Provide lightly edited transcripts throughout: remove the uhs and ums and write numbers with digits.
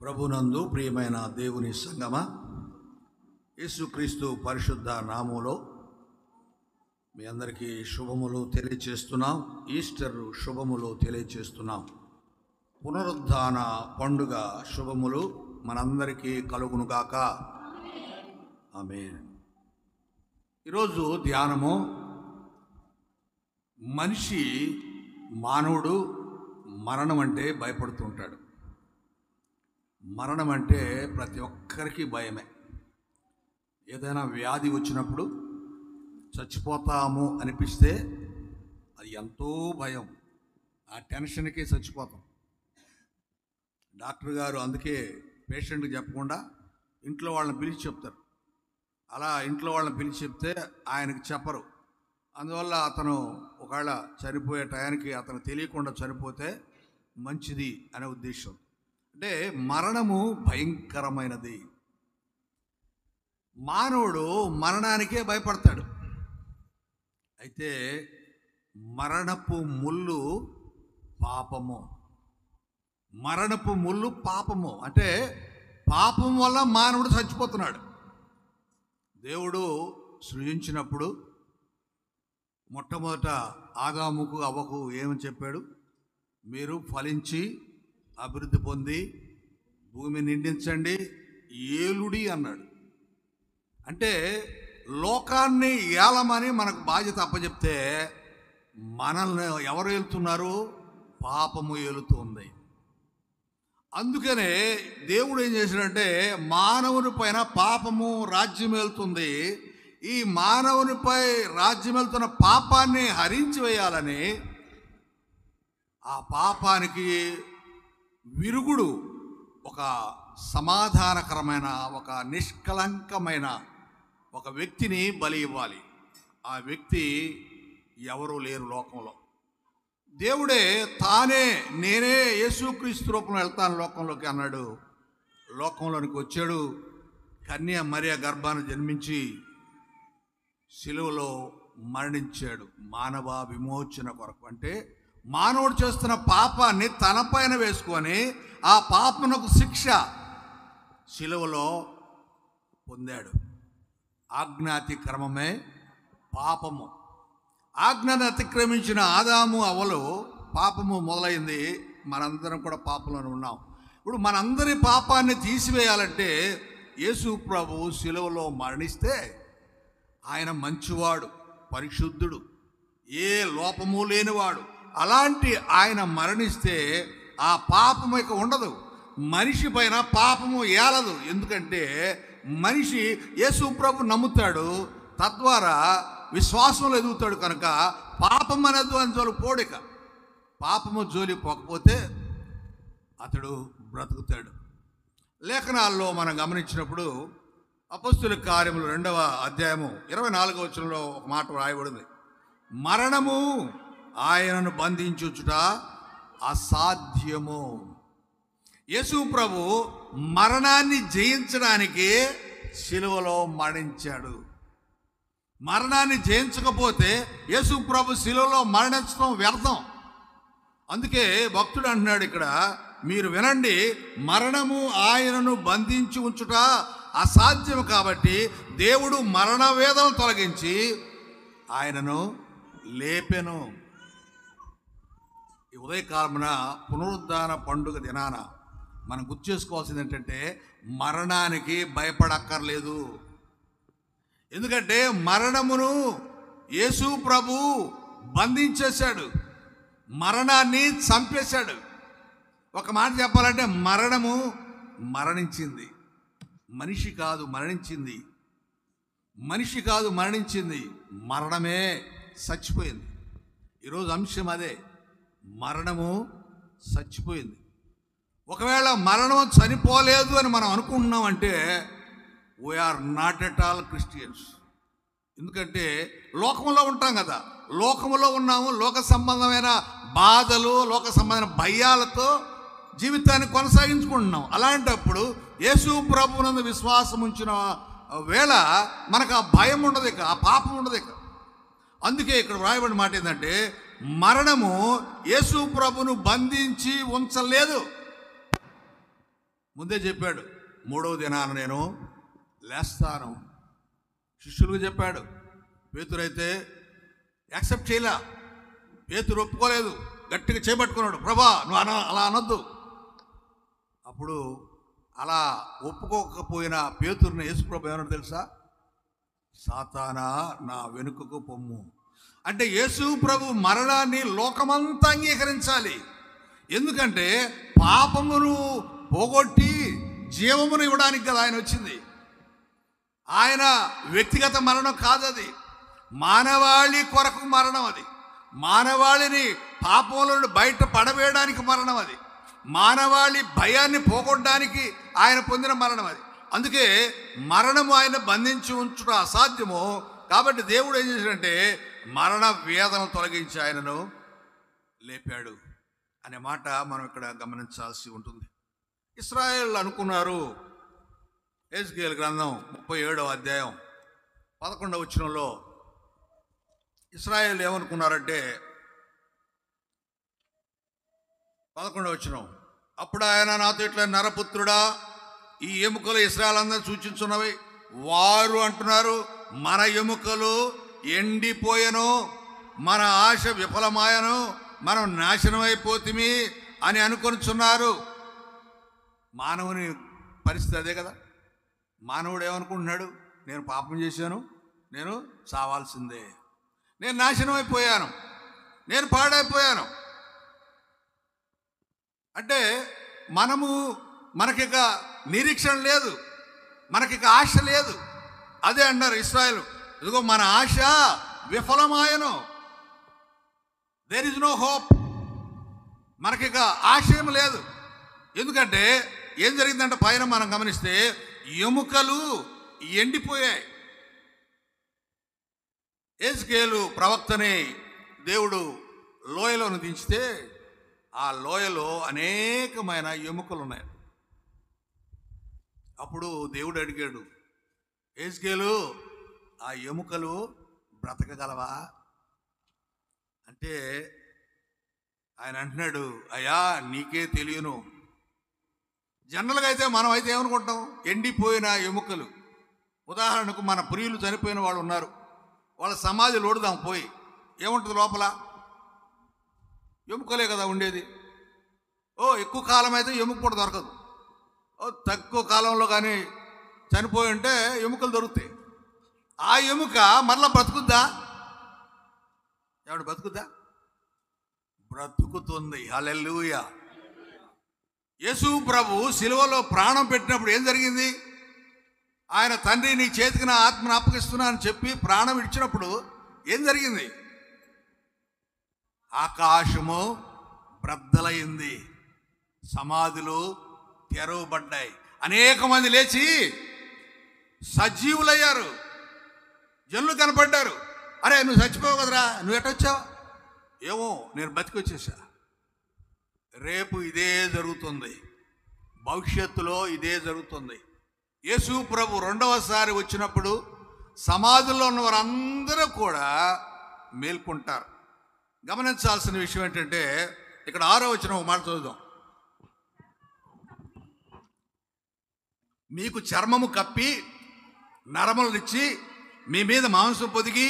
ప్రభునందు ప్రియమైన దేవుని సంగమ, యేసుక్రీస్తు పరిశుద్ధ నామములో మీ అందరికీ శుభములు తెలియచేస్తున్నాం. ఈస్టర్ శుభములు తెలియచేస్తున్నాం. పునరుద్ధాన పండుగ శుభములు మనందరికీ కలుగునుగాక. ఆమేన్. ఈరోజు ధ్యానము, మానవుడు మరణం అంటే భయపడుతుంటాడు. మరణం అంటే ప్రతి ఒక్కరికి భయమే. ఏదైనా వ్యాధి వచ్చినప్పుడు చచ్చిపోతాము అనిపిస్తే అది ఎంతో భయం. ఆ టెన్షన్కి చచ్చిపోతాం. డాక్టర్ గారు అందుకే పేషెంట్కి చెప్పకుండా ఇంట్లో వాళ్ళని పిలిచి చెప్తారు. అలా ఇంట్లో వాళ్ళని పిలిచి చెప్తే ఆయనకి చెప్పరు. అందువల్ల అతను ఒకవేళ చనిపోయే టయానికి అతను తెలియకుండా చనిపోతే మంచిది అనే ఉద్దేశం. అంటే మరణము భయంకరమైనది. మానవుడు మరణానికే భయపడతాడు. అయితే మరణపు ముళ్ళు పాపము. మరణపు ముళ్ళు పాపము అంటే పాపం వల్ల మానవుడు చచ్చిపోతున్నాడు. దేవుడు సృజించినప్పుడు మొట్టమొదట ఆదాముకు అవ్వకు ఏమని చెప్పాడు? మీరు ఫలించి అభివృద్ధి పొంది భూమి నిండించండి, ఏలుడి అన్నాడు. అంటే లోకాన్ని ఏలమని మనకు బాధ్యత అప్పచెప్తే మనల్ని ఎవరు ఏలుతున్నారు? పాపము ఏలుతుంది. అందుకనే దేవుడు ఏం చేశాడంటే మానవుని పైన పాపము రాజ్యం ఏలుతుంది. ఈ మానవునిపై రాజ్యం వెళ్తున్న పాపాన్ని హరించి వేయాలని, ఆ పాపానికి విరుగుడు ఒక సమాధానకరమైన, ఒక నిష్కలంకమైన ఒక వ్యక్తిని బలి ఇవ్వాలి. ఆ వ్యక్తి ఎవరూ లేరు లోకంలో. దేవుడే తానే నేనే యేసుక్రీస్తు రూపంలో వెళ్తాను లోకంలోకి అన్నాడు. లోకంలోనికి వచ్చాడు. కన్య మరియ గర్భాన్ని జన్మించి శిలువలో మరణించాడు మానవ విమోచన కొరకు. అంటే మానవుడు చేస్తున్న పాపాన్ని తన పైన వేసుకొని ఆ పాపమునకు శిక్ష శిలువలో పొందాడు. ఆజ్ఞాతిక్రమమే పాపము. ఆజ్ఞను అతిక్రమించిన ఆదాము అవ్వలు పాపము మొదలైంది. మనందరం కూడా పాపంలోనే ఉన్నాం. ఇప్పుడు మనందరి పాపాన్ని తీసివేయాలంటే యేసు ప్రభువు శిలువలో మరణిస్తే ఆయన మంచివాడు, పరిశుద్ధుడు, ఏ లోపము లేనివాడు. అలాంటి ఆయన మరణిస్తే ఆ పాపము ఇక ఉండదు. మనిషి పైన పాపము ఏలదు. ఎందుకంటే మనిషి యేసు ప్రభు నమ్ముతాడు, తద్వారా విశ్వాసంలో ఎదుగుతాడు. కనుక పాపం అనేది అని జోలి పోడిక. పాపము జోలి పోకపోతే అతడు బ్రతుకుతాడు. లేఖనాల్లో మనం గమనించినప్పుడు అపొస్తలుల కార్యములు 2వ అధ్యాయము 24వ వచనంలో ఒక మాట రాయబడింది. మరణము ఆయనను బంధించుట అసాధ్యము. యేసు ప్రభు మరణాన్ని జయించడానికి శిలువలో మరణించాడు. మరణాన్ని జయించకపోతే యేసు ప్రభు శిలువలో మరణించడం వ్యర్థం. అందుకే భక్తుడు అంటున్నాడు ఇక్కడ, మీరు వినండి, మరణము ఆయనను బంధించి ఉంచుట అసాధ్యం. కాబట్టి దేవుడు మరణ వేదన తొలగించి ఆయనను లేపెను. ఈ ఉదయకాలమున పునరుద్ధాన పండుగ దినాన మనం గుర్తు చేసుకోవాల్సింది ఏంటంటే మరణానికి భయపడక్కర్లేదు. ఎందుకంటే మరణమును యేసు ప్రభు బంధించేశాడు, మరణాన్ని చంపేశాడు. ఒక మాట చెప్పాలంటే మరణము మరణించింది, మనిషి కాదు మరణించింది. మనిషి కాదు మరణించింది, మరణమే చచ్చిపోయింది. ఈరోజు అంశం అదే, మరణము చచ్చిపోయింది. ఒకవేళ మరణం చనిపోలేదు అని మనం అనుకుంటున్నామంటే we are not at all Christians. ఎందుకంటే లోకంలో ఉంటాం కదా, లోకంలో ఉన్నాము. లోక సంబంధమైన బాధలు, లోక సంబంధమైన భయాలతో జీవితాన్ని కొనసాగించుకుంటున్నాం. అలాంటప్పుడు యేసు ప్రభువునందు విశ్వాసం ఉంచిన వేళ మనకు ఆ భయం ఉండదు, ఇక ఆ పాపం ఉండదు. ఇక అందుకే ఇక్కడ వ్రాయబడిన మాట ఏంటంటే మరణము యేసు ప్రభును బంధించి ఉంచలేదు. ముందే చెప్పాడు, 3వ దినాన నేను లేస్తాను. శిష్యులకు చెప్పాడు. పేతురైతే యాక్సెప్ట్ చేయలే. పేతురు ఒప్పుకోలేదు, గట్టిగా చేపట్టుకున్నాడు. ప్రభా నువ్వు అలా అనొద్దు. అప్పుడు అలా ఒప్పుకోకపోయిన పేతురుని యేసుప్రభు ఏమన్నా తెలుసా? సాతానా నా వెనుకకు పొమ్ము. అంటే యేసు ప్రభు మరణాన్ని లోకమంతా అంగీకరించాలి. ఎందుకంటే పాపమును పోగొట్టి జీవమును ఇవ్వడానికి కదా ఆయన వచ్చింది. ఆయన వ్యక్తిగత మరణం కాదు, అది మానవాళి కొరకు మరణం. అది మానవాళిని పాపముల నుండి బయట పడవేయడానికి మరణం. అది మానవాళి భయాన్ని పోగొట్టడానికి ఆయన పొందిన మరణం. అది అందుకే మరణము ఆయన బంధించి ఉంచడం అసాధ్యము. కాబట్టి దేవుడు ఏం చేశాడంటే మరణ వేదన తొలగించి ఆయనను లేపాడు అనే మాట మనం ఇక్కడ గమనించాల్సి ఉంటుంది. ఇశ్రాయేలు అనుకున్నారు. యెహెజ్కేలు గ్రంథం 37వ అధ్యాయం 11వ వచనంలో ఇశ్రాయేలు ఏమనుకున్నారంటే, 11వ వచనం, అప్పుడు ఆయన నాతో ఇట్లా, నరపుత్రుడా, ఈ ఎముకలు ఇశ్రాయేలందరూ సూచించున్నవి. వారు అంటున్నారు, మన ఎముకలు ఎండిపోయెను, మన ఆశ విఫలమాయను, మనం నాశనమైపోతిమి అని అనుకొనిచున్నారు. మానవుని పరిస్థితి అదే కదా. మానవుడు ఏమనుకుంటున్నాడు? నేను పాపం చేశాను, నేను చావాల్సిందే, నేను నాశనం అయిపోయాను, నేను పాడైపోయాను. అంటే మనకిక నిరీక్షణ లేదు, మనకిక ఆశ లేదు. అదే అన్నారు ఇశ్రాయేలు, ఇదిగో మన ఆశ విఫలమాయను, దేర్ ఇస్ నో హోప్. మనకిక ఆశయం లేదు. ఎందుకంటే ఏం జరిగిందంటే పైన మనం గమనిస్తే ఎముకలు ఎండిపోయాయి. యెహెజ్కేలు ప్రవక్తని దేవుడు లోయలోను దించితే ఆ లోయలో అనేకమైన ఎముకలు ఉన్నాయి. అప్పుడు దేవుడు అడిగాడు, యెహెజ్కేలు, ఆ ఎముకలు బ్రతకగలవా అంటే ఆయన అంటున్నాడు, అయ్యా నీకే తెలియను. జనరల్గా అయితే మనం అయితే ఏమనుకుంటాం? ఎండిపోయిన ఎముకలు. ఉదాహరణకు మన ప్రియులు చనిపోయిన వాళ్ళు ఉన్నారు, వాళ్ళ సమాధి లోడుదాం పోయి, ఏముంటుంది లోపల? ఎముకలే కదా ఉండేది. ఎక్కువ కాలం అయితే ఎముక కూడా దొరకదు. తక్కువ కాలంలో కానీ చనిపోయి ఉంటే ఎముకలు దొరుకుతాయి. ఆ ఎముక మరలా బ్రతుకుద్దా? ఎవడు బతుకుద్దా? బ్రతుకుతుంది. హల్లెలూయా. యేసు ప్రభు సిలువలో ప్రాణం పెట్టినప్పుడు ఏం జరిగింది? ఆయన తండ్రి నీ చేతికి నా ఆత్మను అప్పగిస్తున్నా అని చెప్పి ప్రాణం ఇచ్చినప్పుడు ఏం జరిగింది? ఆకాశము బ్రద్దలైంది, సమాధులు తెరవబడ్డాయి, అనేక మంది లేచి సజీవులయ్యారు, జనులు కనపడ్డారు. అరే నువ్వు చచ్చిపోవు కదరా, నువ్వు ఎటొచ్చావు? ఏమో నేను బతికొచ్చేసా. రేపు ఇదే జరుగుతుంది, భవిష్యత్తులో ఇదే జరుగుతుంది. యేసు ప్రభు రెండవసారి వచ్చినప్పుడు సమాధుల్లో ఉన్న వారందరూ కూడా మేల్కొంటారు. గమనించాల్సిన విషయం ఏంటంటే ఇక్కడ 6వ వచనం ఒక మాట చదువుదాం. మీకు చర్మము కప్పి నరములనిచ్చి మీ మీద మాంసం పొదిగి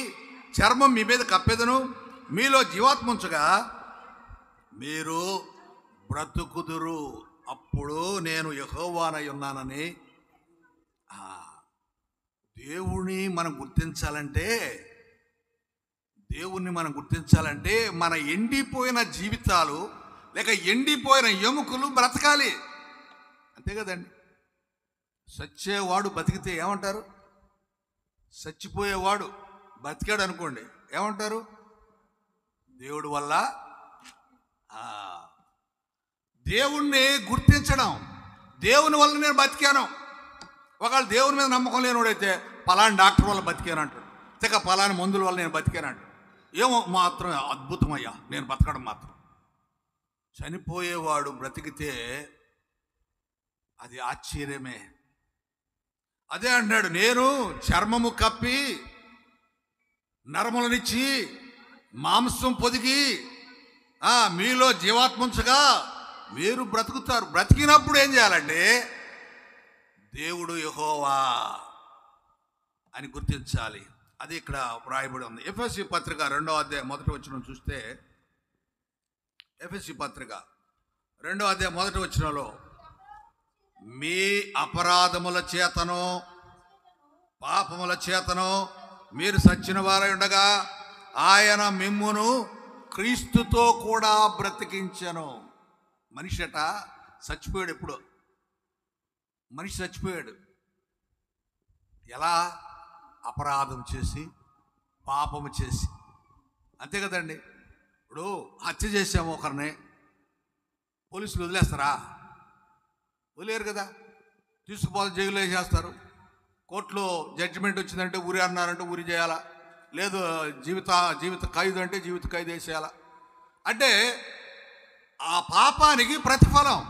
చర్మం మీ మీద కప్పెదను, మీలో జీవాత్మ ఉంచగా మీరు బ్రతుకుదురు, అప్పుడు నేను యెహోవానై ఉన్నానని. దేవుణ్ణి మనం గుర్తించాలంటే మన ఎండిపోయిన జీవితాలు లేక ఎండిపోయిన ఎముకలు బ్రతకాలి, అంతే కదండి. సచ్చేవాడు బతికితే ఏమంటారు? చచ్చిపోయేవాడు బతికాడు అనుకోండి, ఏమంటారు? దేవుడి వల్ల. దేవుణ్ణి గుర్తించడం, దేవుని వల్ల నేను బతికాను. ఒకవేళ దేవుని మీద నమ్మకం లేనివాడైతే పలాని డాక్టర్ వల్ల బతికాను అంటాడు, ఇక పలాని మందుల వల్ల నేను బతికాను అంటాడు. ఏమో మాత్రం అద్భుతమయ్యా నేను బతకడం మాత్రం. చనిపోయేవాడు బ్రతికితే అది ఆశ్చర్యమే. అదే అంటున్నాడు, నేను చర్మము కప్పి నరములనిచ్చి మాంసం పొదిగి మీలో జీవాత్మ ఉంచగా మీరు బ్రతుకుతారు. బ్రతికినప్పుడు ఏం చేయాలంటే దేవుడు యెహోవా అని గుర్తించాలి. అది ఇక్కడ వ్రాయబడి ఉంది. ఎఫెసీ పత్రిక 2వ అధ్యాయం 1వ వచనం చూస్తే, ఎఫెసీ పత్రిక 2వ అధ్యాయం 1వ వచనంలో, మీ అపరాధముల చేతను పాపముల చేతను మీరు సచ్చిన వారై ఉండగా ఆయన మిమ్మును క్రీస్తుతో కూడా బ్రతికించెను. మనిషి అట చచ్చిపోయాడు. ఎప్పుడు మనిషి చచ్చిపోయాడు? ఎలా? అపరాధం చేసి, పాపము చేసి. అంతే కదండి. ఇప్పుడు హత్య చేసాము ఒకరిని, పోలీసులు వదిలేస్తారా? వదిలేరు కదా. తీసుకుపోతే జైలు వేసేస్తారు. కోర్టులో జడ్జిమెంట్ వచ్చిందంటే ఉరి అన్నారంటే ఉరి చేయాలా, లేదు జీవిత ఖైదు అంటే జీవిత ఖైదు వేసేయాలా. అంటే ఆ పాపానికి ప్రతిఫలం,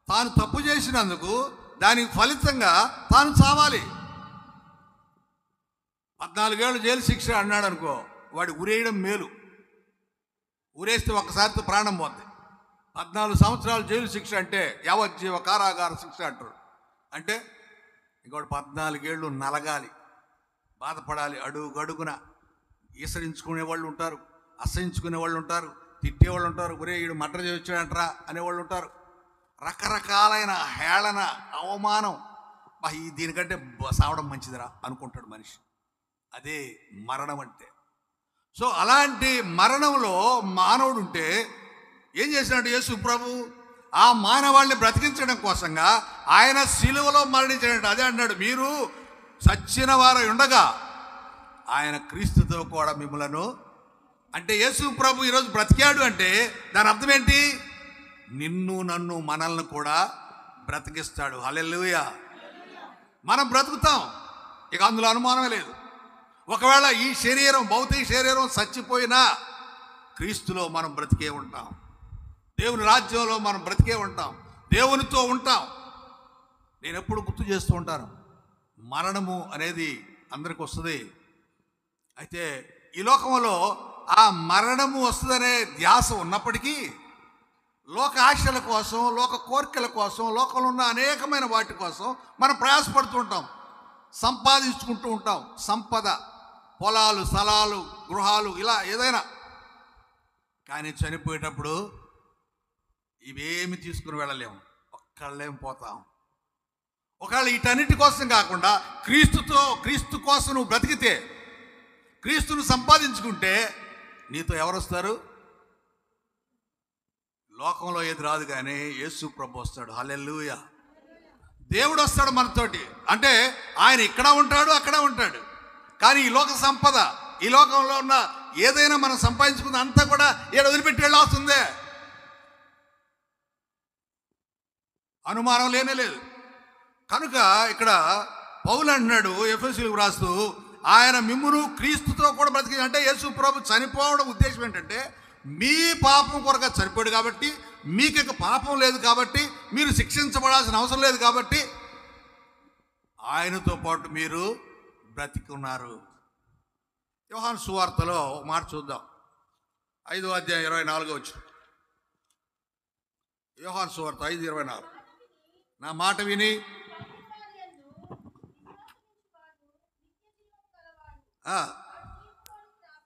తాను తప్పు చేసినందుకు దానికి ఫలితంగా తాను చావాలి. 14 ఏళ్ళు జైలు శిక్ష అన్నాడు అనుకో, వాడి ఉరేయడం మేలు. ఉరేస్తే ఒక్కసారితో ప్రాణం పోద్ది. 14 సంవత్సరాలు జైలు శిక్ష అంటే యావజ్జీవ కారాగార శిక్ష అంటారు. అంటే ఇంకోటి 14 ఏళ్ళు నలగాలి, బాధపడాలి. అడుగున ఈసరించుకునే వాళ్ళు ఉంటారు, అసహించుకునే వాళ్ళు ఉంటారు, తిట్టేవాళ్ళు ఉంటారు. ఒరే వీడు మర్డర్ చేయొచ్చాడంటరా అనేవాళ్ళు ఉంటారు. రకరకాలైన హేళన, అవమానం. దీనికంటే సావడం మంచిదిరా అనుకుంటాడు మనిషి. అదే మరణం అంటే. సో అలాంటి మరణంలో మానవుడు ఉంటే ఏం చేసినాడు యేసు ప్రభు? ఆ మానవాళ్ళని బ్రతికించడం కోసంగా ఆయన సిలువలో మరణించాడు. అదే అన్నాడు, మీరు చచ్చిన వారై ఉండగా ఆయన క్రీస్తుతో కూడా మిమ్మలను. అంటే యేసు ప్రభు ఈరోజు బ్రతికాడు అంటే దాని అర్థం ఏంటి? నిన్ను నన్ను మనల్ని కూడా బ్రతికిస్తాడు. హల్లెలూయా. మనం బ్రతుకుతాం, ఇక అందులో అనుమానమే లేదు. ఒకవేళ ఈ శరీరం, భౌతిక శరీరం చచ్చిపోయినా క్రీస్తులో మనం బ్రతికే ఉంటాం. దేవుని రాజ్యంలో మనం బ్రతికే ఉంటాం, దేవునితో ఉంటాం. నేను ఎప్పుడు గుర్తు చేస్తూ ఉంటాను, మరణము అనేది అందరికి వస్తుంది. అయితే ఈ లోకంలో ఆ మరణము వస్తుందనే ధ్యాస ఉన్నప్పటికీ లోక ఆశల కోసం, లోక కోరికల కోసం, లోకంలో ఉన్న అనేకమైన వాటి కోసం మనం ప్రయాసపడుతూ ఉంటాం, సంపాదించుకుంటూ ఉంటాం. సంపద, పొలాలు, స్థలాలు, గృహాలు, ఇలా ఏదైనా. కానీ చనిపోయేటప్పుడు ఇవేమి తీసుకుని వెళ్ళలేము, ఒక్కళ్ళేం పోతాం. ఒకవేళ వీటన్నిటి కోసం కాకుండా క్రీస్తు కోసం నువ్వు బ్రతికితే, క్రీస్తును సంపాదించుకుంటే నీతో ఎవరు వస్తారు? లోకంలో ఏది రాదు, కానీ యేసు ప్రభు వస్తాడు. హల్లెలూయా. దేవుడు వస్తాడు మనతోటి. అంటే ఆయన ఇక్కడ ఉంటాడు, అక్కడ ఉంటాడు. కానీ ఈ లోక సంపద, ఈ లోకంలో ఉన్న ఏదైనా మనం సంపాదించుకున్న అంతా కూడా ఏడు వదిలిపెట్టి వెళ్ళాల్సిందే, అనుమానం లేనే లేదు. కనుక ఇక్కడ పౌలు అంటున్నాడు ఎఫెసీయులకు రాస్తూ, ఆయన మిమ్మును క్రీస్తుతో కూడా బ్రతికి. అంటే యేసు ప్రభు చనిపోవడం ఉద్దేశం ఏంటంటే, మీ పాపం కొరగా చనిపోయాడు కాబట్టి, మీకు ఇక పాపం లేదు కాబట్టి, మీరు శిక్షించబడాల్సిన అవసరం లేదు కాబట్టి ఆయనతో పాటు మీరు బ్రతికున్నారు. యోహాను సువార్తలో ఒక మాట చూద్దాం. 5వ అధ్యాయం 24వ వచనం. యోహాను సువార్త 5:24. నా మాట విని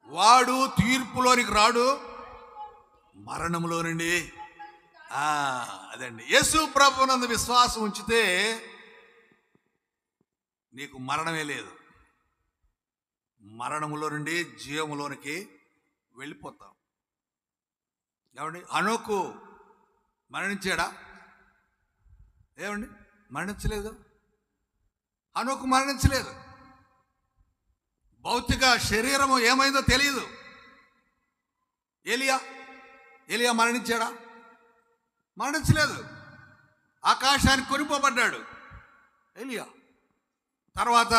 వాడు తీర్పులోనికి రాడు, మరణంలో నుండి. అదండి, యేసు ప్రభువునందు విశ్వాసం ఉంచితే నీకు మరణమే లేదు. మరణములో నుండి జీవములోనికి వెళ్ళిపోతాం. ఏమండి, హనోకు మరణించాడా? ఏమండి, మరణించలేదు. హనోకు మరణించలేదు. భౌతిక శరీరము ఏమైందో తెలియదు. ఏలియా మరణించాడా? మరణించలేదు. ఆకాశానికి కొనిపోబడ్డాడు ఏలియా. తర్వాత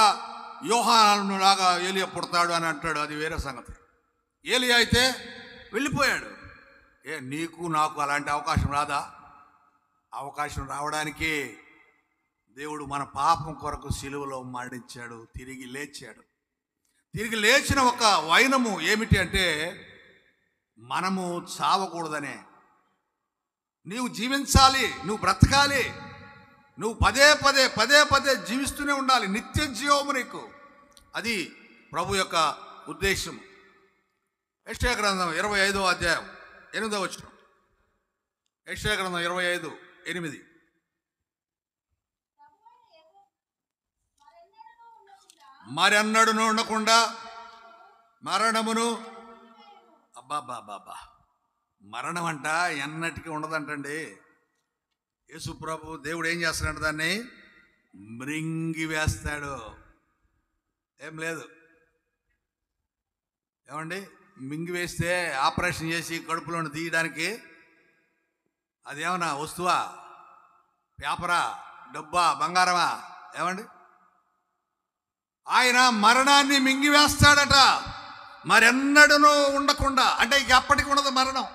యోహాను లాగా ఏలియా పుడతాడు అని అంటాడు, అది వేరే సంగతి. ఏలియా అయితే వెళ్ళిపోయాడు. నీకు నాకు అలాంటి అవకాశం రాదా? అవకాశం రావడానికి దేవుడు మన పాపం కొరకు సిలువలో మరణించాడు, తిరిగి లేచాడు. తిరిగి లేచిన ఒక వైనము ఏమిటి అంటే, మనము చావకూడదనే. నీవు జీవించాలి, నువ్వు బ్రతకాలి, నువ్వు పదే పదే పదే పదే జీవిస్తూనే ఉండాలి. నిత్య జీవము నీకు. అది ప్రభు యొక్క ఉద్దేశం. యెషయా గ్రంథం 25వ అధ్యాయం 8వ వచనం. యెషయా గ్రంథం 25:8. మరెన్నడూ ఉండకుండా మరణమును, అబ్బాబాబా, మరణం అంట ఎన్నటికీ ఉండదంటండి. యేసు ప్రభు దేవుడు ఏం చేస్తున్నాడు? దాన్ని మృంగి వేస్తాడు. ఏం లేదు. ఏమండి, మింగి వేస్తే ఆపరేషన్ చేసి కడుపులోని తీయడానికి అదేమన్నా వస్తువా, పేపరా, డబ్బా, బంగారమా? ఏమండి, ఆయన మరణాన్ని మింగివేస్తాడట, మరెన్నడూ ఉండకుండా. అంటే ఇక ఎప్పటికి ఉండదు మరణం.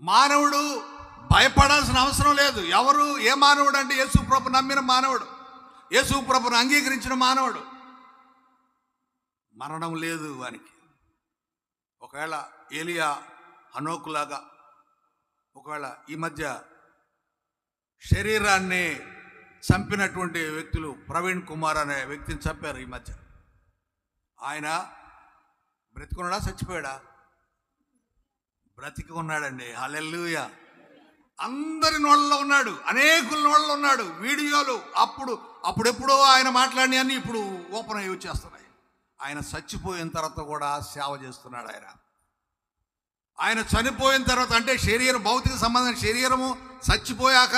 మానవుడు భయపడాల్సిన అవసరం లేదు. ఎవరు ఏ మానవుడు అంటే యేసు ప్రభు నమ్మిన మానవుడు, యేసు ప్రభును అంగీకరించిన మానవుడు. మరణం లేదు వానికి. ఒకవేళ ఏలియా హనోకులాగా ఒకవేళ ఈ మధ్య శరీరాన్ని చంపినటువంటి వ్యక్తులు, ప్రవీణ్ కుమార్ అనే వ్యక్తిని చంపారు ఈ మధ్య. ఆయన బ్రతికున్నాడా చచ్చిపోయాడా? బ్రతికి ఉన్నాడండి. హల్లెలూయా. అందరి నోళ్ళలో ఉన్నాడు, అనేకుల నోళ్ళలో ఉన్నాడు. వీడియోలు అప్పుడెప్పుడో ఆయన మాట్లాడిన అన్నీ ఇప్పుడు ఓపెన్ అయ్యి వచ్చేస్తున్నాయి. ఆయన చచ్చిపోయిన తర్వాత కూడా సేవ చేస్తున్నాడు. ఆయన చనిపోయిన తర్వాత, అంటే శరీరం, భౌతిక సంబంధం శరీరము చచ్చిపోయాక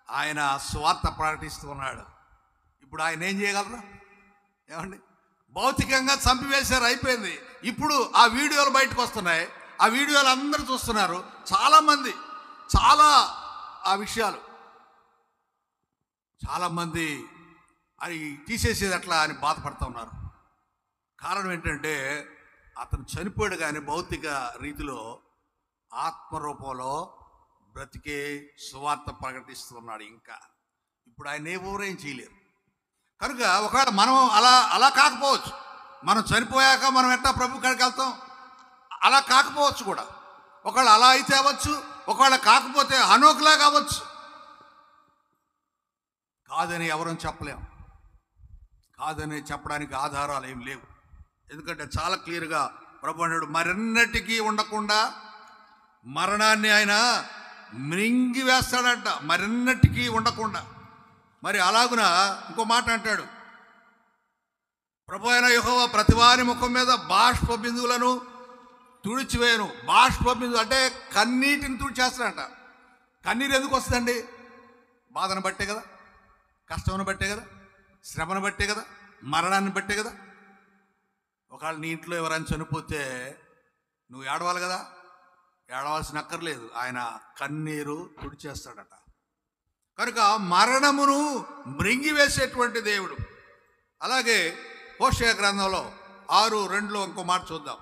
ఆయన స్వార్థ ప్రకటిస్తూ ఉన్నాడు. ఇప్పుడు ఆయన ఏం చేయగలరు? ఏమండి, భౌతికంగా చంపివేశారు, అయిపోయింది. ఇప్పుడు ఆ వీడియోలు బయటకు వస్తున్నాయి. ఆ వీడియోలు అందరూ చూస్తున్నారు. చాలామంది ఆ విషయాలు చాలామంది అది తీసేసేది ఎట్లా అని బాధపడుతూ ఉన్నారు. కారణం ఏంటంటే అతను చనిపోయాడు, కానీ భౌతిక రీతిలో ఆత్మరూపంలో బ్రతికే సువార్త ప్రకటిస్తున్నాడు. ఇంకా ఇప్పుడు ఆయన ఎవరేం చేయలేరు. కనుక ఒకవేళ మనం అలా కాకపోవచ్చు. మనం చనిపోయాక మనం ఎట్లా ప్రభు కాడికి వెళ్తాం? అలా కాకపోవచ్చు కూడా. ఒకవేళ అలా అయితే అవ్వచ్చు, ఒకవేళ కాకపోతే హనోకులా కావచ్చు. కాదని ఎవరూ చెప్పలేం. కాదని చెప్పడానికి ఆధారాలు ఏం లేవు. ఎందుకంటే చాలా క్లియర్గా ప్రభు అన్నాడు, మరెన్నటికీ ఉండకుండా మరణాన్ని ఆయన మృంగి వేస్తాడంట, మరెన్నటికీ ఉండకుండా. మరి అలాగున ఇంకో మాట అంటాడు, ప్రభు అయిన యెహోవా ప్రతివాని ముఖం మీద బాష్ప బిందువులను తుడిచివేయను. బాష్ప బిందువు అంటే కన్నీటిని తుడిచేస్తాడంట. కన్నీరు ఎందుకు వస్తుందండి? బాధను బట్టే కదా, కష్టమును బట్టే కదా, శ్రమను బట్టే కదా, మరణాన్ని బట్టే కదా. ఒకవేళ నీ ఇంట్లో ఎవరైనా చనిపోతే నువ్వు ఏడవాలి కదా, ఏడవాల్సిన అక్కర్లేదు. ఆయన కన్నీరు తుడిచేస్తాడట. కనుక మరణమును మృంగివేసేటువంటి దేవుడు. అలాగే హోషేయ గ్రంథంలో 6:2 ఇంకో మాట చూద్దాం.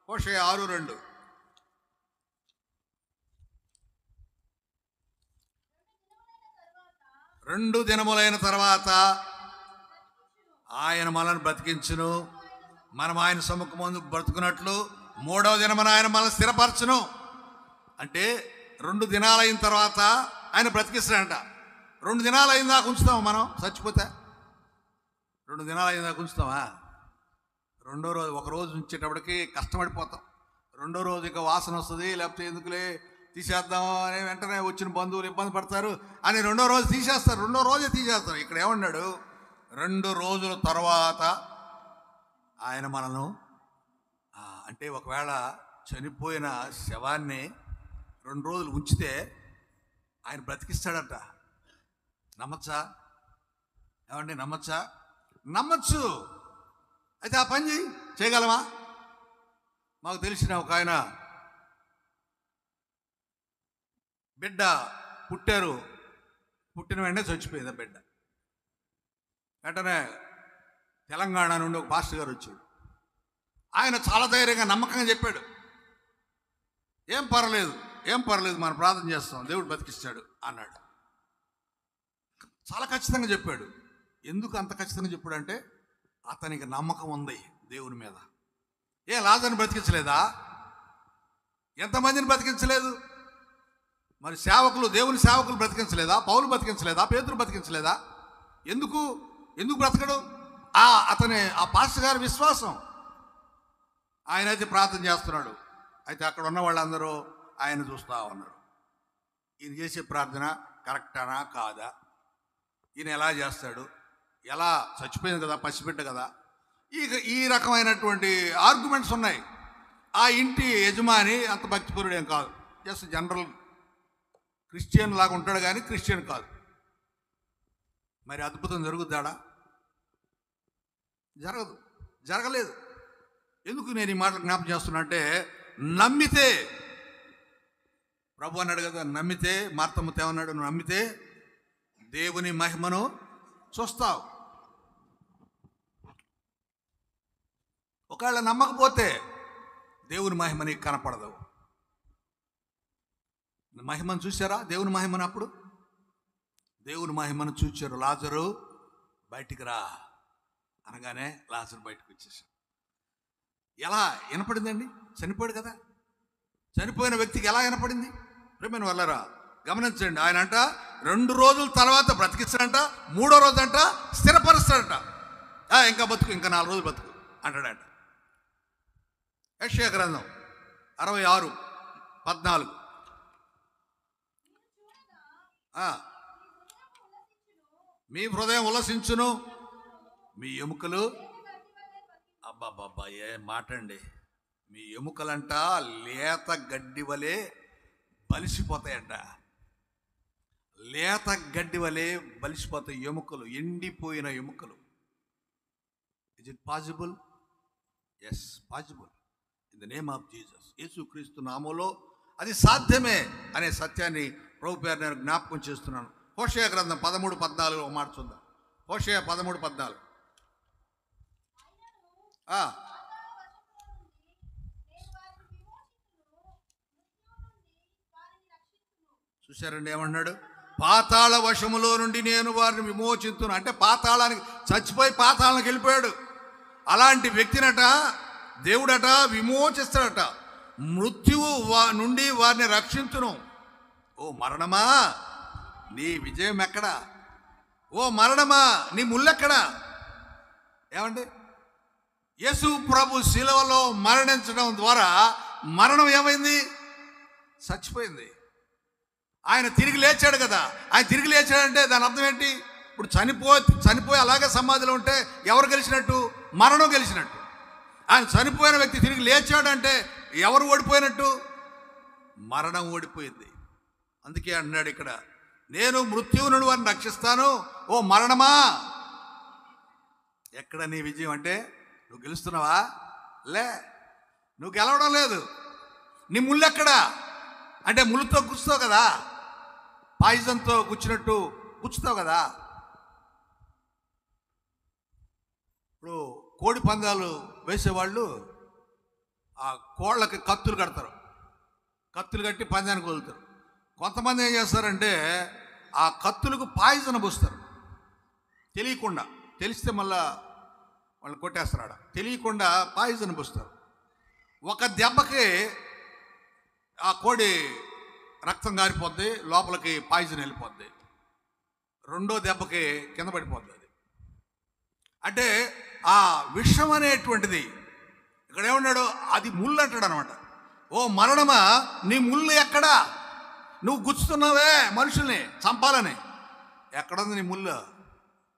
హోషేయ 6:2. రెండు దినములైన తర్వాత ఆయన మనల్ని బ్రతికించును, మనం ఆయన సముఖమందు బ్రతుకున్నట్లు మూడవ దినమున ఆయన మనల్ని స్థిరపరచును. అంటే 2 దినాలైన తర్వాత ఆయన బ్రతికిస్తాడంట. 2 దినాలు అయిన దాకా ఉంచుతామా మనం? చచ్చిపోతే 2 దినాలు అయిన దాకా ఉంచుతామా? రెండో రోజు, ఒక రోజు ఉంచేటప్పటికి కష్టపడిపోతాం. రెండో రోజు ఇక వాసన వస్తుంది, లేకపోతే ఎందుకులే తీసేద్దాం అని వెంటనే వచ్చిన బంధువులు ఇబ్బంది పడతారు అని రెండో రోజు తీసేస్తారు. రెండో రోజే తీసేస్తారు. ఇక్కడ ఏమన్నాడు? 2 రోజుల తర్వాత ఆయన మనను, అంటే ఒకవేళ చనిపోయిన శవాన్ని 2 రోజులు ఉంచితే ఆయన బ్రతికిస్తాడట. నమ్మచ్చా? ఏమండి, నమ్మచ్చా? నమ్మచ్చు. అయితే ఆ పని చేయగలమా? మాకు తెలిసిన ఒక ఆయన బిడ్డ పుట్టిన వెంటనే చచ్చిపోయింది బిడ్డ. వెంటనే తెలంగాణ నుండి ఒక పాస్టర్ గారు వచ్చాడు. ఆయన చాలా ధైర్యంగా, నమ్మకంగా చెప్పాడు, ఏం పర్లేదు మనం ప్రార్థన చేస్తాం, దేవుడు బతికిస్తాడు అన్నాడు. చాలా ఖచ్చితంగా చెప్పాడు. ఎందుకు అంత ఖచ్చితంగా చెప్పాడంటే అతనికి నమ్మకం ఉంది దేవుని మీద. లాజరుని బ్రతికించలేదా? ఎంతమందిని బ్రతికించలేదు? మరి సేవకులు, దేవుని సేవకులు బ్రతికించలేదా? పౌలు బ్రతికించలేదా? పేతురు బ్రతికించలేదా? ఎందుకు ఎందుకు బ్రతకడు? అతని ఆ పాస్టర్ గారి విశ్వాసం. ఆయన అయితే ప్రార్థన చేస్తున్నాడు. అయితే అక్కడ ఉన్న వాళ్ళందరూ ఆయన చూస్తూ ఉన్నారు. ఈయన చేసే ప్రార్థన కరెక్టానా కాదా? ఈయన ఎలా చేస్తాడు? ఎలా చచ్చిపోయింది కదా, పసిబిడ్డ కదా. ఈ రకమైనటువంటి ఆర్గ్యుమెంట్స్ ఉన్నాయి. ఆ ఇంటి యజమాని అంత భక్తిపరుడేం కాదు, జస్ట్ జనరల్ క్రిస్టియన్ లాగా ఉంటాడు కానీ క్రిస్టియన్ కాదు. మరి అద్భుతం జరుగుతాడా? జరగదు, జరగలేదు. ఎందుకు నేను ఈ మాటలు జ్ఞాపకం చేస్తున్నా అంటే, నమ్మితే, ప్రభు అన్నాడు కదా, నమ్మితే, మార్తమ్మతో ఏమన్నాడు? నువ్వు నమ్మితే దేవుని మహిమను చూస్తావు. ఒకవేళ నమ్మకపోతే దేవుని మహిమ నీకు కనపడదు. మహిమను చూసారా? దేవుని మహిమను అప్పుడు దేవుని మహిమను చూచారు. లాజరు బయటికి రా అనగానే లాజరు బయటకు వచ్చేసాడు. ఎలా వినపడిందండి? చనిపోయాడు కదా. చనిపోయిన వ్యక్తికి ఎలా వినపడింది? ప్రేమైన వాళ్ళరా గమనించండి. ఆయన అంట 2 రోజుల తర్వాత బ్రతికిస్తాడంట, 3వ రోజు అంట స్థిరపరుస్తాడంట. ఇంకా బతుకు, ఇంకా 4 రోజులు బతుకు అంటాడంట. యెషయా గ్రంథం 66:14. మీ హృదయం ఉల్లసించును, మీ ఎముకలు, అబ్బాబ్బా ఏ మాట అండి, మీ ఎముకలంట లేత గడ్డి వలె బలిసిపోతాయంట. లేత గడ్డి వలె బలిసిపోతాయి ఎముకలు, ఎండిపోయిన ఎముకలు. Is it possible? Yes, possible. In the name of Jesus. యేసుక్రీస్తు నామములో అది సాధ్యమే అనే సత్యాన్ని ప్రభు పేరు నేను జ్ఞాపకం చేస్తున్నాను. హోషేయ గ్రంథం 13:14 ఒక మాట చూద్దాం. హోషేయ 13:14. చూశారండి ఏమన్నాడు? పాతాళ వశములో నుండి నేను వారిని విమోచింతును. అంటే పాతాళానికి, చచ్చిపోయి పాతాళానికి వెళ్ళిపోయాడు. అలాంటి వ్యక్తినట దేవుడట విమోచిస్తాడట. మృత్యువు నుండి వారిని రక్షించును. ఓ మరణమా, నీ విజయం ఎక్కడా? ఓ మరణమా, నీ ముల్లెక్కడా? ఏమండి, యేసు ప్రభు శిలువలో మరణించడం ద్వారా మరణం ఏమైంది? చచ్చిపోయింది. ఆయన తిరిగి లేచాడు కదా. ఆయన తిరిగి లేచాడంటే దాని అర్థం ఏంటి? ఇప్పుడు చనిపోయి అలాగే సమాధిలో ఉంటే ఎవరు గెలిచినట్టు? మరణం గెలిచినట్టు. ఆయన చనిపోయిన వ్యక్తి తిరిగి లేచాడంటే ఎవరు ఓడిపోయినట్టు? మరణం ఓడిపోయింది. అందుకే అన్నాడు ఇక్కడ, నేను మృత్యువు నుండి వారిని రక్షిస్తాను. ఓ మరణమా, ఎక్కడ నీ విజయం? అంటే నువ్వు గెలుస్తున్నావా? లే, నువ్వు గెలవడం లేదు. నీ ముళ్ళు ఎక్కడా? అంటే ముళ్ళుతో గుచ్చుతావు కదా, పాయిజన్తో గుచ్చినట్టు గుచ్చుతావు కదా. ఇప్పుడు కోడి పందాలు వేసేవాళ్ళు ఆ కోళ్ళకి కత్తులు కడతారు. కత్తులు కట్టి పందానికి వదులుతారు. కొంతమంది ఏం చేస్తారంటే ఆ కత్తులకు పాయిజన్ పోస్తారు తెలియకుండా. తెలిస్తే మళ్ళా వాళ్ళు కొట్టేస్తారు. తెలియకుండా పాయిజన్ పోస్తారు. ఒక దెబ్బకి ఆ కోడి రక్తం గారిపోద్ది, లోపలికి పాయిజన్ వెళ్ళిపోద్ది. 2వ దెబ్బకి కింద పడిపోద్ది. అది అంటే ఆ విషం అనేటువంటిది ఇక్కడ ఏమన్నాడు? అది ముళ్ళు అంటాడు అనమాట. ఓ మరణమా, నీ ముళ్ళు ఎక్కడా? నువ్వు గుచ్చుతున్నావే మనుషుల్ని చంపాలని, ఎక్కడుంది నీ ముళ్ళు?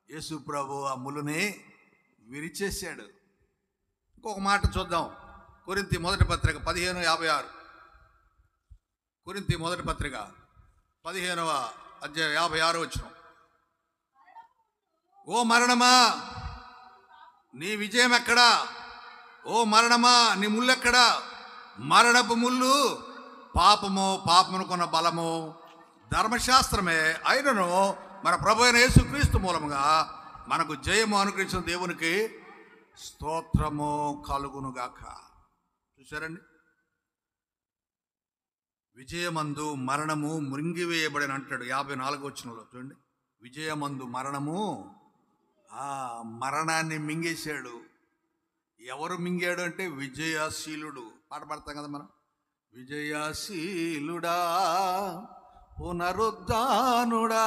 యేసు ప్రభు ఆ ముళ్ళుని విరిచేశాడు. ఇంకొక మాట చూద్దాం. కొరింథీ మొదటి పత్రిక 15:56. కొరింథీ మొదటి పత్రిక 15వ అధ్యాయం 56 వచనం. ఓ మరణమా, నీ విజయం ఎక్కడా? ఓ మరణమా, నీ ముళ్ళు ఎక్కడా? మరణపు ముళ్ళు పాపము, పాపమునుకున్న బలము ధర్మశాస్త్రమే అయినను మన ప్రభు అయిన యేసుక్రీస్తు మూలముగా మనకు జయము అనుగ్రహించిన దేవునికి స్తోత్రము కలుగునుగాక. చూశారండి, విజయమందు మరణము మృంగివేయబడిన అంటాడు 54వ వచనంలో. చూడండి, విజయమందు మరణము మరణాన్ని మింగేశాడు. ఎవరు మింగాడు అంటే విజయశీలుడు. పాట పాడతాం కదా మనం, విజయశీలుడా పునరుద్ధానుడా.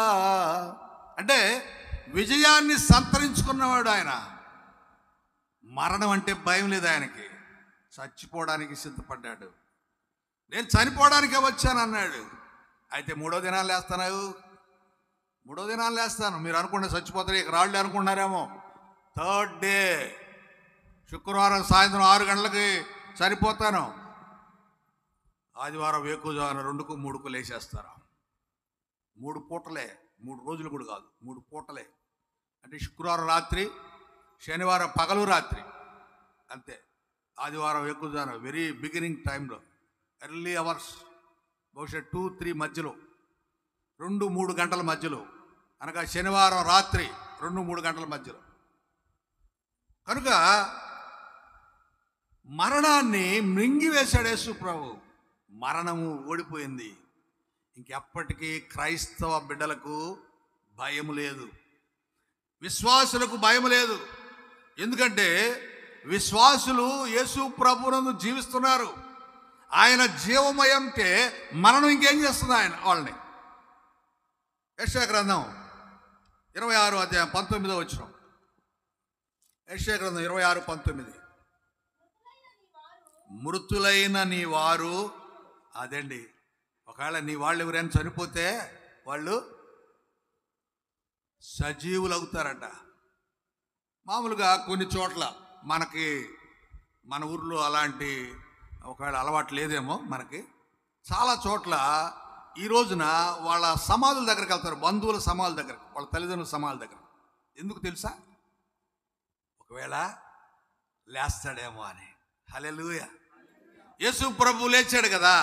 అంటే విజయాన్ని సంతరించుకున్నవాడు ఆయన. మరణం అంటే భయం లేదు ఆయనకి. చచ్చిపోవడానికి సిద్ధపడ్డాడు. నేను చనిపోవడానికే వచ్చాను అన్నాడు. అయితే 3వ దినాలు లేస్తాను, 3వ దినాలు లేస్తాను. మీరు అనుకుంటే చచ్చిపోతారు, ఇక రాళ్ళు అనుకుంటున్నారేమో. 3rd డే శుక్రవారం సాయంత్రం 6 గంటలకి చనిపోతాను. ఆదివారం వేకుజామున 2కు 3కు లేచేస్తారు. 3 పూటలే, 3 రోజులు కూడా కాదు, 3 పూటలే. అంటే శుక్రవారం రాత్రి, శనివారం పగలు రాత్రి, అంతే. ఆదివారం వేకుజామున వెరీ బిగినింగ్ టైంలో, ఎర్లీ అవర్స్, బహుశా 2-3 మధ్యలో, 2-3 గంటల మధ్యలో, అనగా శనివారం రాత్రి 2-3 గంటల మధ్యలో. కనుక మరణాన్ని మృంగివేశాడు యేసు ప్రభు. మరణము ఓడిపోయింది. ఇంకెప్పటికీ క్రైస్తవ బిడ్డలకు భయం లేదు, విశ్వాసులకు భయం లేదు. ఎందుకంటే విశ్వాసులు యేసు ప్రభువునందు జీవిస్తున్నారు. ఆయన జీవమయం అంటే మరణం ఇంకేం చేస్తుంది ఆయన వాళ్ళని. యెషయా గ్రంథం 26వ అధ్యాయం 19వ వచనం. యెషయా గ్రంథం 26:19. మృతులైన నీ వారు, అదండి, ఒకవేళ నీ వాళ్ళు ఎవరైనా చనిపోతే వాళ్ళు సజీవులు అవుతారట. మామూలుగా కొన్ని చోట్ల మన ఊర్లో అలాంటి ఒకవేళ అలవాటు లేదేమో మనకి. చాలా చోట్ల ఈ రోజున వాళ్ళ సమాధుల దగ్గరికి వెళ్తారు, బంధువుల సమాధుల దగ్గర, వాళ్ళ తల్లిదండ్రుల సమాధుల దగ్గర. ఎందుకు తెలుసా? ఒకవేళ లేస్తాడేమో అని. హల్లెలూయా. యేసు ప్రభు లేచాడు కదా,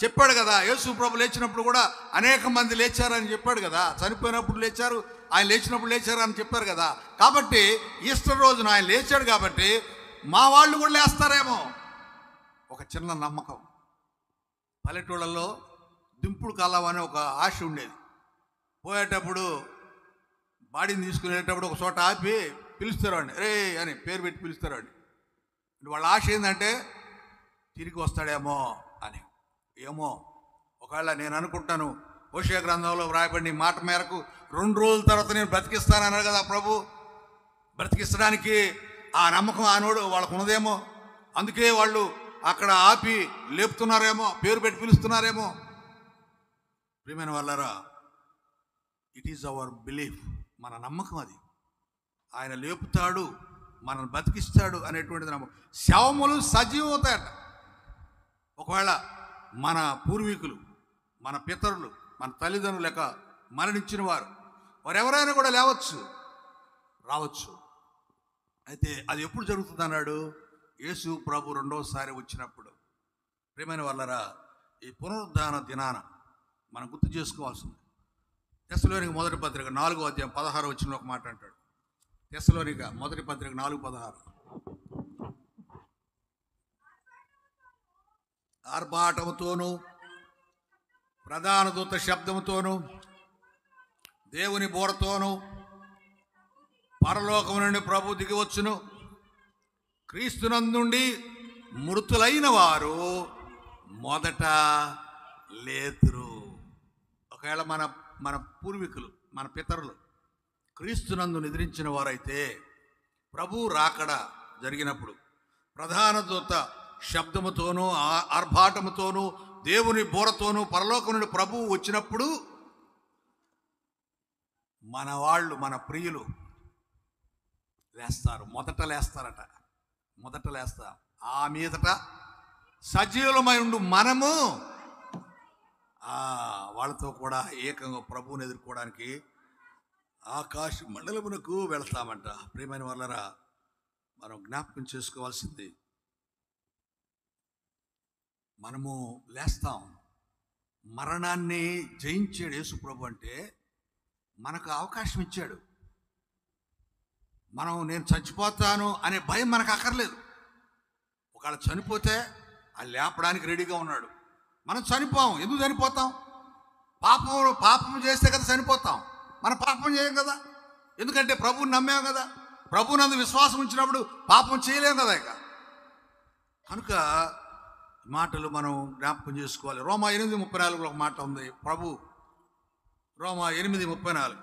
చెప్పాడు కదా. యేసు ప్రభు లేచినప్పుడు కూడా అనేక మంది లేచారని చెప్పాడు కదా. చనిపోయినప్పుడు లేచారు, ఆయన లేచినప్పుడు లేచారు అని చెప్పారు కదా. కాబట్టి ఈస్టర్ రోజున ఆయన లేచాడు కాబట్టి మా వాళ్ళు కూడా లేస్తారేమో, ఒక చిన్న నమ్మకం. పల్లెటూళ్ళల్లో దింపుడు కాలం అనే ఒక ఆశ ఉండేది. పోయేటప్పుడు బాడీని తీసుకునేటప్పుడు ఒక చోట ఆపి పిలుస్తారు అండి, రే అని పేరు పెట్టి పిలుస్తారు అండి. వాళ్ళ ఆశ ఏంటంటే తిరిగి వస్తాడేమో అని. ఏమో, ఒకవేళ నేను అనుకుంటాను, హోషేయ గ్రంథంలో వ్రాయబడిన మాట మేరకు 2 రోజుల తర్వాత నేను బ్రతికిస్తానన్నాడు కదా ప్రభు. బ్రతికిస్తడానికి ఆ నమ్మకం ఆనోడు వాళ్ళకు ఉన్నదేమో. అందుకే వాళ్ళు అక్కడ ఆపి లేపుతున్నారేమో, పేరు పెట్టి పిలుస్తున్నారేమో. ప్రియమైన వాళ్ళారా, ఇట్ ఈజ్ అవర్ బిలీఫ్, మన నమ్మకం అది. ఆయన లేపుతాడు, మనల్ని బతికిస్తాడు అనేటువంటిది నమ్మకం. శవములు సజీవం అవుతాయట. ఒకవేళ మన పూర్వీకులు, మన పితరులు, మన తల్లిదండ్రులు లేక మరణించిన వారు ఎవరైనా కూడా లేవచ్చు, రావచ్చు. అయితే అది ఎప్పుడు జరుగుతుంది అన్నాడు? యేసు ప్రభు 2వసారి వచ్చినప్పుడు. ప్రియమైన వాళ్ళరా, ఈ పునరుద్ధాన దినాన మనం గుర్తు చేసుకోవాల్సింది. తెస్సలోనిక మొదటి పత్రిక 4వ అధ్యాయం 16వ వచనంలో ఒక మాట అంటాడు. తెస్సలోనిక మొదటి పత్రిక 4:16. ఆర్భాటముతోనూ ప్రధాన దూత శబ్దముతోనూ దేవుని బోరతోనూ పరలోకము నుండి ప్రభు దిగివచ్చును. క్రీస్తునందుండి మృతులైన వారు మొదట లేతురు. ఒకవేళ మన పూర్వీకులు, మన పితరులు క్రీస్తునందు నిద్రించిన వారైతే ప్రభు రాకడ జరిగినప్పుడు ప్రధాన దూత శబ్దముతోనూ ఆర్భాటముతోనూ దేవుని బోరతోనూ పరలోకం నుండి ప్రభువు వచ్చినప్పుడు మన వాళ్ళు, మన ప్రియులు లేస్తారు. మొదట లేస్తారట, మొదట లేస్తారు. ఆ మీదట సజీవులమై ఉండు మనము వాళ్ళతో కూడా ఏకంగా ప్రభువుని ఎదుర్కోవడానికి ఆకాశ మండలమునకు వెళ్తామంట. ప్రియమైన వాళ్ళరా, మనం జ్ఞాపకం చేసుకోవాల్సింది, మనము లేస్తాం. మరణాన్ని జయించాడు యేసు ప్రభు. అంటే మనకు అవకాశం ఇచ్చాడు. నేను చచ్చిపోతాను అనే భయం మనకు అక్కర్లేదు. ఒకవేళ చనిపోతే అది లేపడానికి రెడీగా ఉన్నాడు. మనం చనిపోం. ఎందుకు చనిపోతాం? పాపం చేస్తే కదా చనిపోతాం. మనం పాపం చేయం కదా, ఎందుకంటే ప్రభువుని నమ్మాం కదా. ప్రభువునందు విశ్వాసం ఉంచినప్పుడు పాపం చేయలేం కదా. ఇక కనుక మాటలు మనం జ్ఞాపకం చేసుకోవాలి. రోమా 8:34 ఒక మాట ఉంది. ప్రభు రోమా 8:34.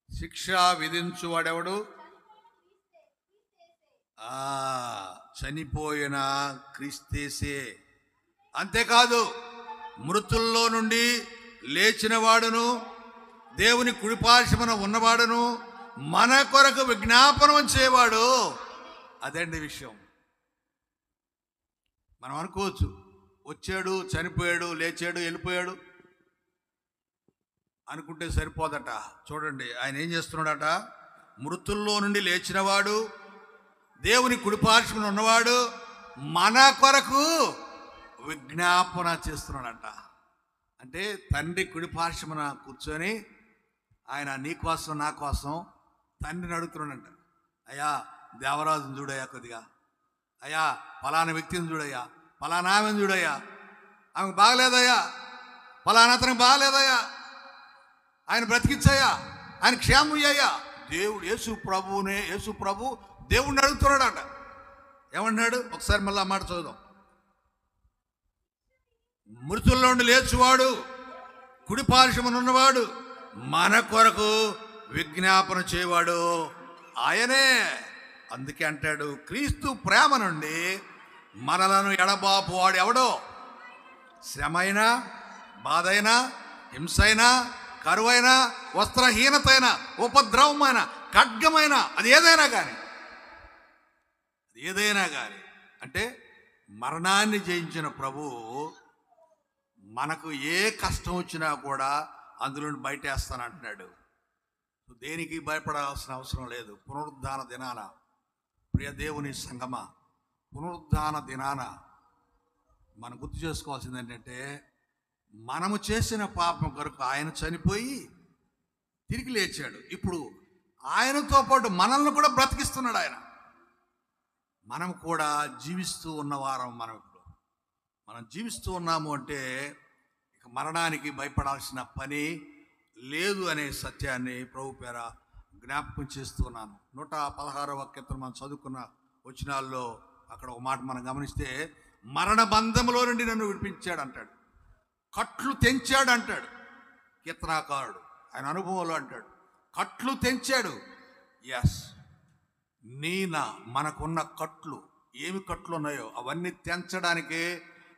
శిక్ష విధించువాడెవడు? చనిపోయిన క్రీస్తేసే. అంతేకాదు, మృతుల్లో నుండి లేచిన వాడును, దేవుని కుడిపార్శ్వమున ఉన్నవాడును, మన కొరకు విజ్ఞాపనం చేయవాడు. అదండి విషయం. మనం అనుకోవచ్చు, వచ్చాడు, చనిపోయాడు, లేచాడు, వెళ్ళిపోయాడు అనుకుంటే సరిపోదట. చూడండి, ఆయన ఏం చేస్తున్నాడట? మృతుల్లో నుండి లేచినవాడు, దేవుని కుడిపార్శ్వమున ఉన్నవాడు, మన కొరకు విజ్ఞాపన చేస్తున్నాడట. అంటే తండ్రి కుడిపార్శ్వమున కూర్చొని ఆయన నీ కోసం నా కోసం తండ్రిని అడుగుతున్నాడంట. అయ్యా దేవరాజుని చూడయ్యా, కొద్దిగా అయ్యా ఫలానా వ్యక్తిని చూడయ్యా, ఫలానా ఆమెను చూడయ్యా, ఆమెకు బాగలేదయ్యా, ఫలానా అతనికి బాగలేదయ్యా, ఆయన బ్రతికించయ్యా, ఆయన క్షేమం అయ్యా. దేవుడు యేసు ప్రభు దేవుడిని అడుగుతున్నాడట. ఏమన్నాడు? ఒకసారి మళ్ళీ ఆ మాట చదువుదాం. మృతుల్లో నుండి లేచువాడు, కుడిపార్శ్వమున ఉన్నవాడు, మన కొరకు విజ్ఞాపన చేయవాడు ఆయనే. అందుకే అంటాడు, క్రీస్తు ప్రేమ నుండి మనలను ఎడబాపు వాడు ఎవడో? శ్రమైనా, బాధైనా, హింసైనా, కరువైనా, వస్త్రహీనతైన, ఉపద్రవమైన, ఖడ్గమైన, అది ఏదైనా కానీ అంటే మరణాన్ని జయించిన ప్రభువు మనకు ఏ కష్టం వచ్చినా కూడా అందులో బయటేస్తానంటున్నాడు. దేనికి భయపడాల్సిన అవసరం లేదు. పునరుద్ధాన దినాన, ప్రియ దేవుని సంగమ, పునరుద్ధాన దినాన మనం గుర్తు చేసుకోవాల్సింది ఏంటంటే, మనము చేసిన పాపం కొరకు ఆయన చనిపోయి తిరిగి లేచాడు. ఇప్పుడు ఆయనతో పాటు మనల్ని కూడా బ్రతికిస్తున్నాడు ఆయన. మనం కూడా జీవిస్తూ ఉన్నవారం. మనం జీవిస్తూ ఉన్నాము అంటే ఇక మరణానికి భయపడాల్సిన పని లేదు అనే సత్యాన్ని ప్రభు పేర జ్ఞాపకం చేస్తున్నాను. 116వ కీర్తన మనం చదువుకున్న వచనాల్లో అక్కడ ఒక మాట మనం గమనిస్తే, మరణ బంధంలో నుండి నన్ను విడిపించాడు అంటాడు, కట్లు తెంచాడు అంటాడు కీర్తనాకారుడు. ఆయన అనుభవంలో అంటాడు, కట్లు తెంచాడు. ఎస్, మనకున్న కట్లు, ఏమి కట్లు ఉన్నాయో అవన్నీ తెంచడానికే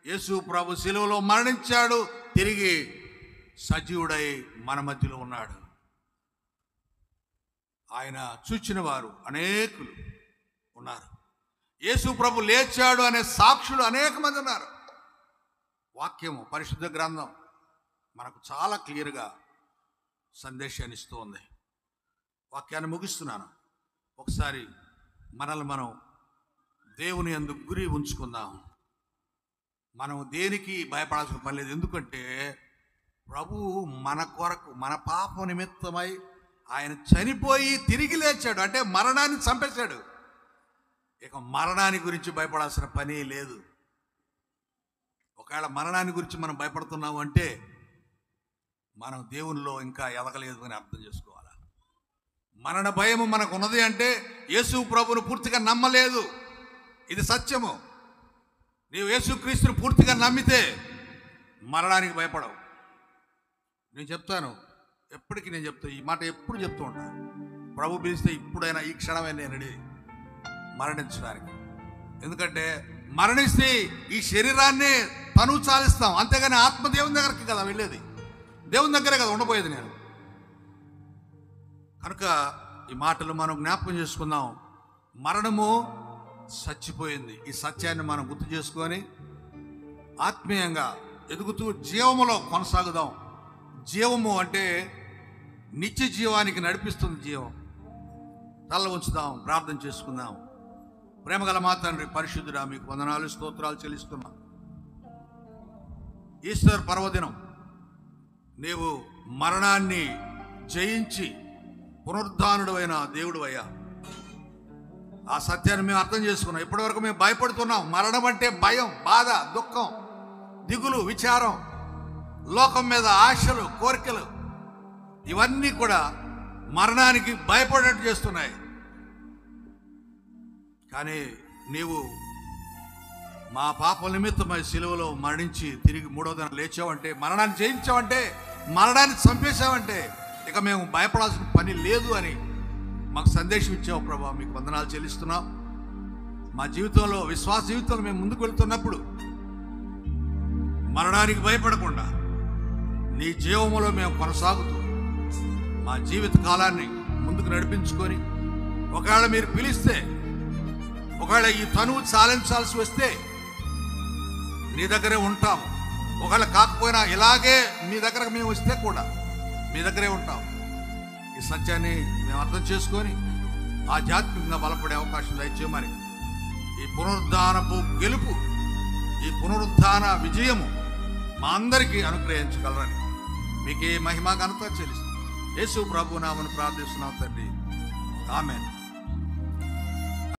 యేసు ప్రభు శిలువలో మరణించాడు, తిరిగి సజీవుడై మన మధ్యలో ఉన్నాడు. ఆయన చూచిన వారు అనేకులు ఉన్నారు. యేసు ప్రభు లేచాడు అనే సాక్షులు అనేక మంది ఉన్నారు. వాక్యము, పరిశుద్ధ గ్రంథం మనకు చాలా క్లియర్గా సందేశాన్ని ఇస్తూ ఉంది. వాక్యాన్ని ముగిస్తున్నాను. ఒకసారి మనల్ని మనం దేవుని యందు గురి ఉంచుకుందాం. మనం దేనికి భయపడాల్సిన పని లేదు. ఎందుకంటే ప్రభువు మన కొరకు, మన పాప నిమిత్తమై ఆయన చనిపోయి తిరిగి లేచాడు. అంటే మరణాన్ని చంపేశాడు. ఇక మరణాన్ని గురించి భయపడాల్సిన పని లేదు. ఒకవేళ మరణాన్ని గురించి మనం భయపడుతున్నాము అంటే మనం దేవునిలో ఇంకా ఎదగలేదు అని అర్థం చేసుకోవాలి. మరణ భయము మనకు ఉన్నది అంటే యేసు ప్రభువును పూర్తిగా నమ్మలేదు. ఇది సత్యము. నీవు యేసుక్రీస్తుని పూర్తిగా నమ్మితే మరణానికి భయపడవు. నేను చెప్తాను, ఎప్పటికీ నేను చెప్తాను ఈ మాట, ఎప్పుడు చెప్తూ ఉంటాను. ప్రభు పిలిస్తే ఇప్పుడైనా, ఈ క్షణమే నేను రెడీ మరణించడానికి. ఎందుకంటే మరణిస్తే ఈ శరీరాన్ని తను చాలిస్తాం, అంతేగాని ఆత్మ దేవుని దగ్గరికి కదా వెళ్ళేది, దేవుని దగ్గరే కదా ఉండబోయేది నేను. కనుక ఈ మాటలు మనం జ్ఞాపకం చేసుకుందాం. మరణము చచ్చిపోయింది. ఈ సత్యాన్ని మనం గుర్తు చేసుకొని ఆత్మీయంగా ఎదుగుతూ జీవములో కొనసాగుదాం. జీవము అంటే నిత్య జీవానికి నడిపిస్తుంది జీవం. తల ఉంచుదాం, ప్రార్థన చేసుకుందాం. ప్రేమగల మా తండ్రి పరిశుద్ధుడా, మీకు వందనాలు, స్తోత్రాలు చెల్లిస్తున్నాం. ఈస్టర్ పర్వదినం నీవు మరణాన్ని జయించి పునరుద్ధానుడు అయిన దేవుడు అయ్యా. ఆ సత్యాన్ని మేము అర్థం చేసుకున్నాం. ఇప్పటివరకు మేము భయపడుతున్నాం. మరణం అంటే భయం, బాధ, దుఃఖం, దిగులు, విచారం, లోకం మీద ఆశలు, కోరికలు, ఇవన్నీ కూడా మరణానికి భయపడేట్టు చేస్తున్నాయి. కానీ నీవు మా పాపల నిమిత్తమై సిలువలో మరణించి తిరిగి మూడో దినం లేచావంటే, మరణాన్ని జయించావంటే, మరణాన్ని చంపేశావంటే ఇక మేము భయపడాల్సిన పని లేదు అని మాకు సందేశం ఇచ్చావు ప్రభా. మీకు వందనాలు చెల్లిస్తున్నాం. మా జీవితంలో, విశ్వాస జీవితంలో మేము ముందుకు వెళ్తున్నప్పుడు మరణానికి భయపడకుండా నీ జీవములో మేము కొనసాగుతూ మా జీవిత కాలాన్ని ముందుకు నడిపించుకొని, ఒకవేళ మీరు పిలిస్తే, ఒకవేళ ఈ తనువు చాలించాల్సి వస్తే నీ దగ్గరే ఉంటాము. ఒకవేళ కాకపోయినా ఇలాగే మీ దగ్గరకు మేము వస్తే కూడా మీ దగ్గరే ఉంటాం. ఈ సత్యాన్ని మేము అర్థం చేసుకొని ఆధ్యాత్మికంగా బలపడే అవకాశం దయచేయమని, ఈ పునరుద్ధానపు గెలుపు, ఈ పునరుద్ధాన విజయము మా అందరికీ అనుగ్రహించగలరని మీకే మహిమ ఘనత చెల్లిస్తాం. యేసు ప్రభు నామమున ప్రార్థిస్తున్నాం తండ్రి. ఆమేన్.